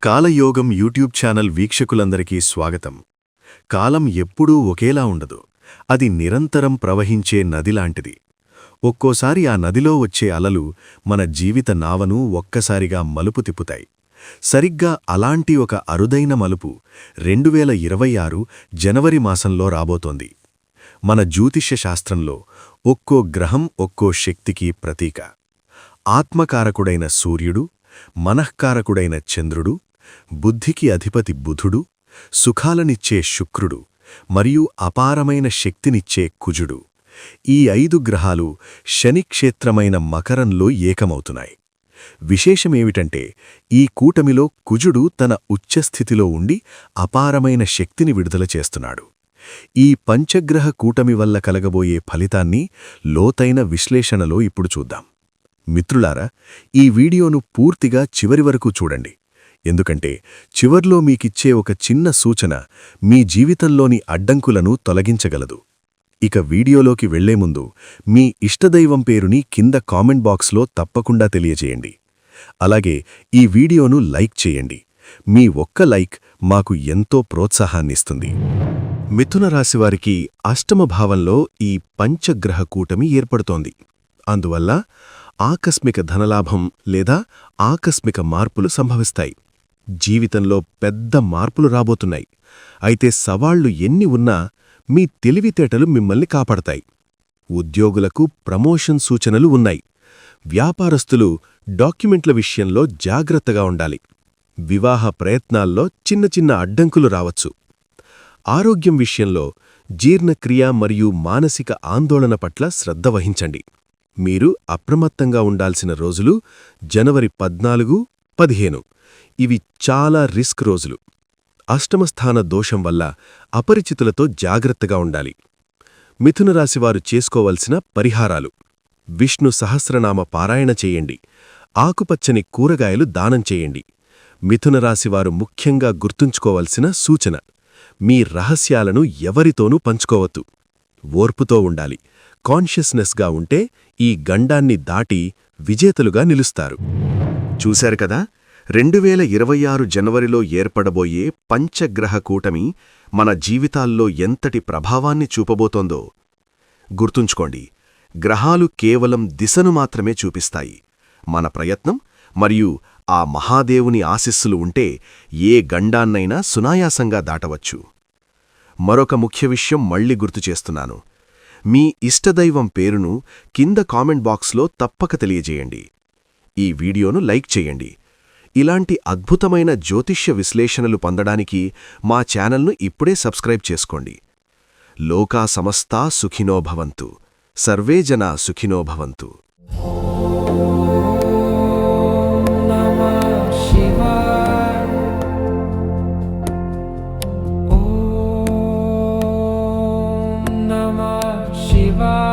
కాలయోగం YouTube channel వీక్షకులందరికీ స్వాగతం. కాలం ఎప్పుడూ ఒకేలా ఉండదు. అది నిరంతరం ప్రవహించే నదిలాంటిది. ఒక్కోసారి ఆ నదిలో వచ్చే అలలు మన జీవిత నావను ఒక్కసారిగా మలుపు తిప్పుతాయి. సరిగ్గా అలాంటి ఒక అరుదైన మలుపు 2026 జనవరి మాసంలో రాబోతోంది. మన జ్యోతిష్య శాస్త్రంలో ఒక్కో గ్రహం ఒక్కో శక్తికి ప్రతీక. ఆత్మకారకుడైన సూర్యుడు, మనఃకారకుడైన చంద్రుడు, బుద్ధికి అధిపతి బుధుడు, సుఖాలనిచ్చే శుక్రుడు మరియు అపారమైన శక్తినిచ్చే కుజుడు, ఈ 5 గ్రహాలు శనిక్షేత్రమైన మకరంలో ఏకమవుతున్నాయి. విశేషమేమిటంటే ఈ కూటమిలో కుజుడు తన ఉచ్ఛస్థితిలో ఉండి అపారమైన శక్తిని విడుదల చేస్తున్నాడు. ఈ పంచగ్రహ కూటమి వల్ల కలగబోయే ఫలితాన్ని లోతైన విశ్లేషణలో ఇప్పుడు చూద్దాం. మిత్రులారా, ఈ వీడియోను పూర్తిగా చివరి వరకు చూడండి. ఎందుకంటే చివర్లో మీకిచ్చే ఒక చిన్న సూచన మీ జీవితంలోని అడ్డంకులను తొలగించగలదు. ఇక వీడియోలోకి వెళ్లే ముందు మీ ఇష్టదైవం పేరుని కింద కామెంట్ బాక్స్లో తప్పకుండా తెలియజేయండి. అలాగే ఈ వీడియోను లైక్ చేయండి. మీ ఒక్క లైక్ మాకు ఎంతో ప్రోత్సాహాన్నిస్తుంది. మిథున రాశివారికి అష్టమ భావంలో ఈ పంచగ్రహ కూటమి ఏర్పడుతోంది. అందువల్ల ఆకస్మిక ధనలాభం లేదా ఆకస్మిక మార్పులు సంభవిస్తాయి. జీవితంలో పెద్ద మార్పులు రాబోతున్నాయి. అయితే సవాళ్లు ఎన్ని ఉన్నా మీ తెలివితేటలు మిమ్మల్ని కాపాడతాయి. ఉద్యోగులకు ప్రమోషన్ సూచనలు ఉన్నాయి. వ్యాపారస్తులు డాక్యుమెంట్ల విషయంలో జాగ్రత్తగా ఉండాలి. వివాహ ప్రయత్నాల్లో చిన్న చిన్న అడ్డంకులు రావచ్చు. ఆరోగ్యం విషయంలో జీర్ణక్రియ మరియు మానసిక ఆందోళన పట్ల శ్రద్ధ వహించండి. మీరు అప్రమత్తంగా ఉండాల్సిన రోజులు జనవరి 14, 15. ఇవి చాలా రిస్క్ రోజులు. అష్టమస్థాన దోషం వల్ల అపరిచితులతో జాగ్రత్తగా ఉండాలి. మిథునరాశివారు చేసుకోవలసిన పరిహారాలు: విష్ణు సహస్రనామ పారాయణ చేయండి. ఆకుపచ్చని కూరగాయలు దానం చేయండి. మిథునరాశివారు ముఖ్యంగా గుర్తుంచుకోవలసిన సూచన: మీ రహస్యాలను ఎవరితోనూ పంచుకోవద్దు. ఓర్పుతో ఉండాలి. కాన్షియస్నెస్గా ఉంటే ఈ గండాన్ని దాటి విజేతలుగా నిలుస్తారు. చూశారు కదా, 2026 జనవరిలో ఏర్పడబోయే పంచగ్రహ కూటమి మన జీవితాల్లో ఎంతటి ప్రభావాన్ని చూపబోతోందో. గుర్తుంచుకోండి, గ్రహాలు కేవలం దిశను మాత్రమే చూపిస్తాయి. మన ప్రయత్నం మరియు ఆ మహాదేవుని ఆశీస్సులు ఉంటే ఏ గండాన్నైనా సునాయాసంగా దాటవచ్చు. మరొక ముఖ్య విషయం మళ్లీ గుర్తుచేస్తున్నాను. మీ ఇష్టదైవం పేరును కింద కామెంట్ బాక్స్లో తప్పక తెలియజేయండి. ఈ వీడియోను లైక్ చేయండి. ఇలాంటి అద్భుతమైన జ్యోతిష్య విశ్లేషణలు పొందడానికి మా ఛానల్ను ఇప్పుడే సబ్స్క్రైబ్ చేసుకోండి. లోకా సమస్తా సుఖినో భవంతు. సర్వే జనా సుఖినో భవంతు. Shiva